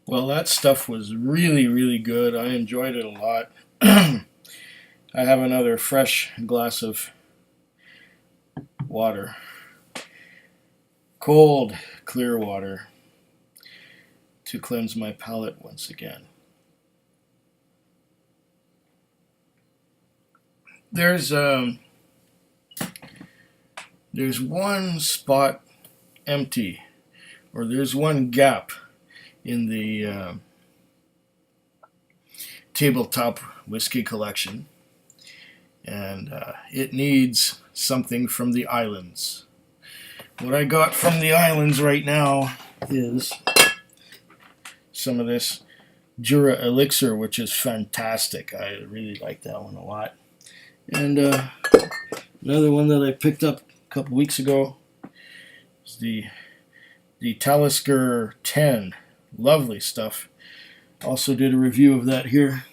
Well, that stuff was really, really good. I enjoyed it a lot. I have another fresh glass of water. Cold, clear water to cleanse my palate once again. There's um, there's one spot empty, or there's one gap in the tabletop whiskey collection, and it needs something from the islands. What I got from the islands right now is some of this Jura Elixir, which is fantastic. I really like that one a lot. And another one that I picked up a couple weeks ago is the Talisker 10. Lovely stuff. Also did a review of that here.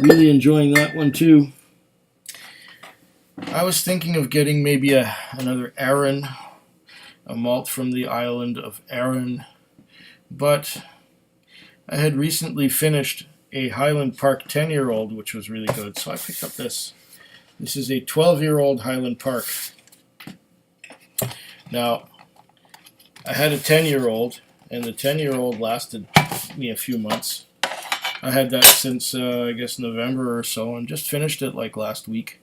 Really enjoying that one too. I was thinking of getting maybe another Arran, a malt from the island of Arran, but I had recently finished a Highland Park 10-year-old, which was really good, so I picked up this. This is a 12-year-old Highland Park. Now, I had a 10-year-old, and the 10-year-old lasted me a few months. I had that since, I guess, November or so, and just finished it like last week.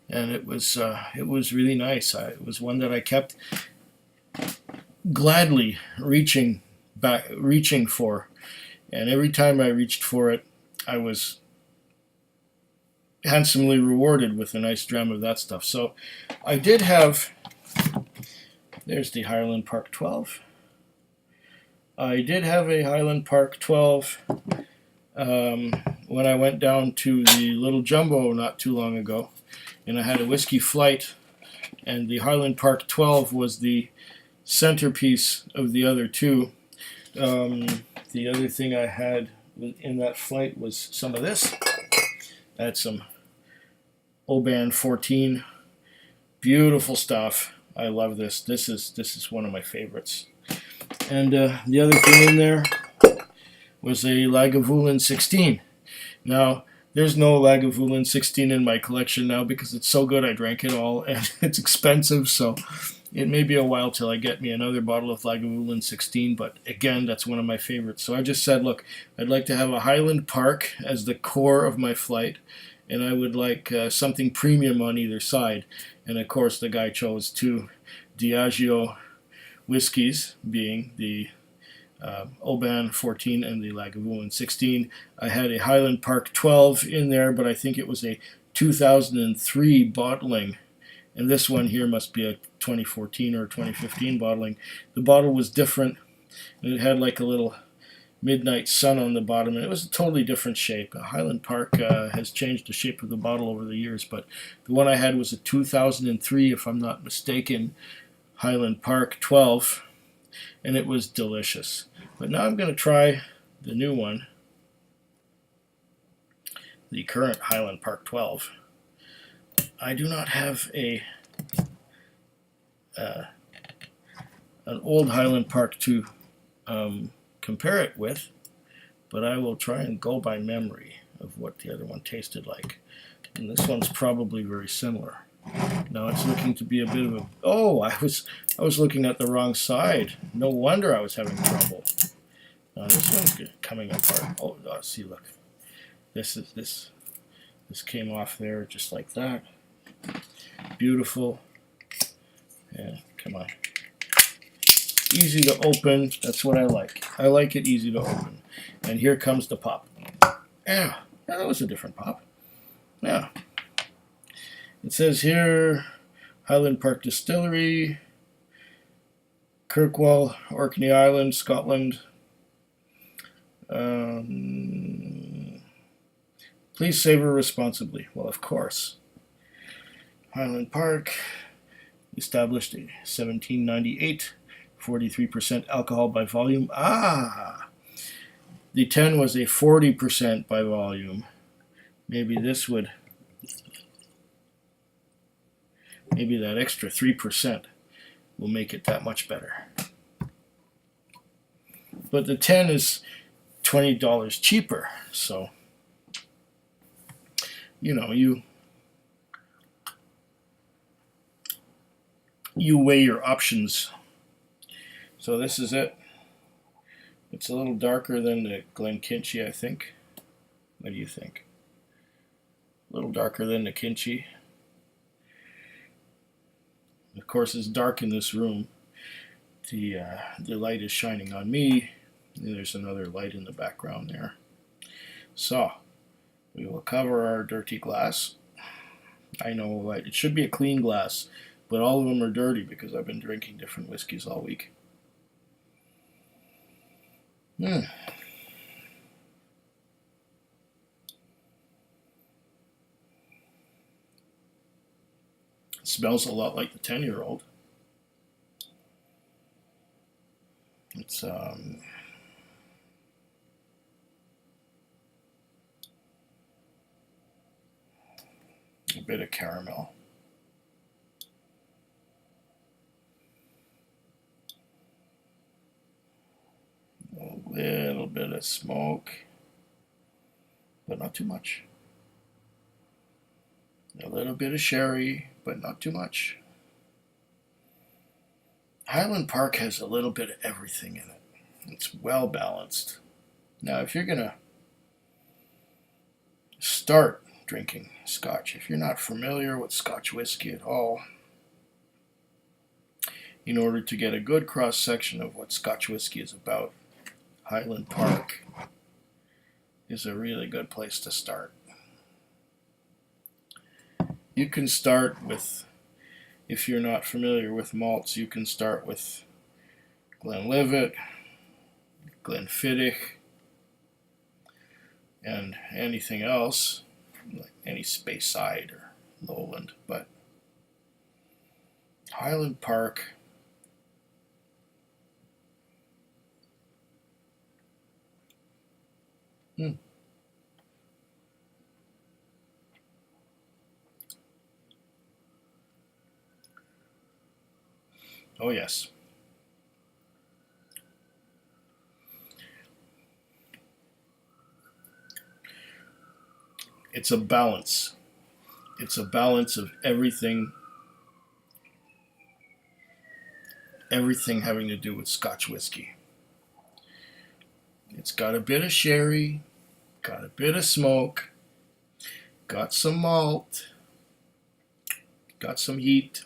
And it was really nice. It was one that I kept gladly reaching for, and every time I reached for it, I was handsomely rewarded with a nice dram of that stuff. So I did have. There's the Highland Park 12. I did have a Highland Park 12 when I went down to the Little Jumbo not too long ago. And I had a whiskey flight, and the Highland Park 12 was the centerpiece of the other two. The other thing I had in that flight was some of this. I had some Oban 14. Beautiful stuff. I love this. This is one of my favorites. And the other thing in there was a Lagavulin 16. Now, there's no Lagavulin 16 in my collection now because it's so good I drank it all, and it's expensive, so it may be a while till I get me another bottle of Lagavulin 16, but again, that's one of my favorites. So I just said, look, I'd like to have a Highland Park as the core of my flight, and I would like something premium on either side. And of course, the guy chose two Diageo whiskeys, being the Oban 14 and the Lagavulin 16. I had a Highland Park 12 in there, but I think it was a 2003 bottling, and this one here must be a 2014 or 2015 bottling. The bottle was different, and it had like a little midnight sun on the bottom, and it was a totally different shape. Highland Park has changed the shape of the bottle over the years, but the one I had was a 2003, if I'm not mistaken, Highland Park 12, and it was delicious. But now I'm going to try the new one, the current Highland Park 12. I do not have an old Highland Park to compare it with, but I will try and go by memory of what the other one tasted like. And this one's probably very similar. Now it's looking to be a bit of a... Oh, I was looking at the wrong side. No wonder I was having trouble. Now this one's coming apart. Oh, see, look. This came off there just like that. Beautiful. Yeah, come on. Easy to open. That's what I like. I like it easy to open. And here comes the pop. Yeah, that was a different pop. Yeah. It says here, Highland Park Distillery, Kirkwall, Orkney Island, Scotland. Please savor responsibly. Well, of course. Highland Park, established in 1798, 43% alcohol by volume. Ah! The 10 was a 40% by volume. Maybe this would... Maybe that extra 3% will make it that much better. but the 10 is $20 cheaper. So, you know, you weigh your options. So this is it. It's a little darker than the Glenkinchie, I think. What do you think? A little darker than the Kinchie. Of course, it's dark in this room. The light is shining on me. And there's another light in the background there. So, we will cover our dirty glass. I know it should be a clean glass, but all of them are dirty because I've been drinking different whiskeys all week. It smells a lot like the 10-year-old. It's a bit of caramel. A little bit of smoke, but not too much. A little bit of sherry, but not too much. Highland Park has a little bit of everything in it. It's well balanced. Now, if you're going to start drinking Scotch, if you're not familiar with Scotch whiskey at all, in order to get a good cross-section of what Scotch whiskey is about, Highland Park is a really good place to start. You can start with, if you're not familiar with malts, you can start with Glenlivet, Glenfiddich, and anything else, like any Speyside or Lowland. But Highland Park, oh yes. It's a balance. It's a balance of everything having to do with Scotch whiskey. It's got a bit of sherry, got a bit of smoke, got some malt, got some heat.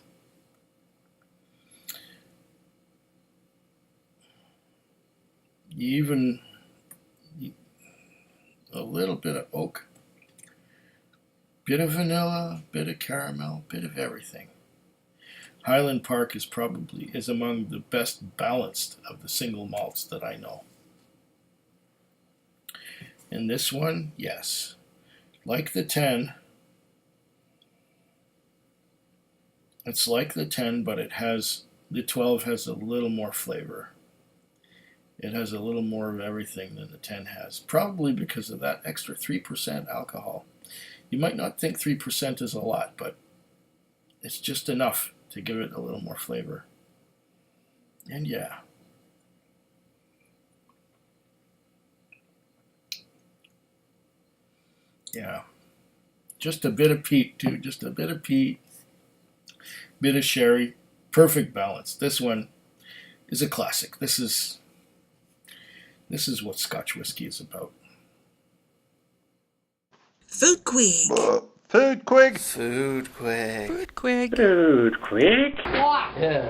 Even a little bit of oak, bit of vanilla, bit of caramel, bit of everything. Highland Park is among the best balanced of the single malts that I know. And this one, yes, like the 10, it's like the 10, but the 12 has a little more flavor. It has a little more of everything than the 10 has, probably because of that extra 3% alcohol. You might not think 3% is a lot, but it's just enough to give it a little more flavor. And yeah. Yeah. Just a bit of peat, too. Just a bit of peat, bit of sherry. Perfect balance. This one is a classic. This is what Scotch whiskey is about. Food Quig. Food Quig. Food Quig. Food Quig. Food Quig. Yeah.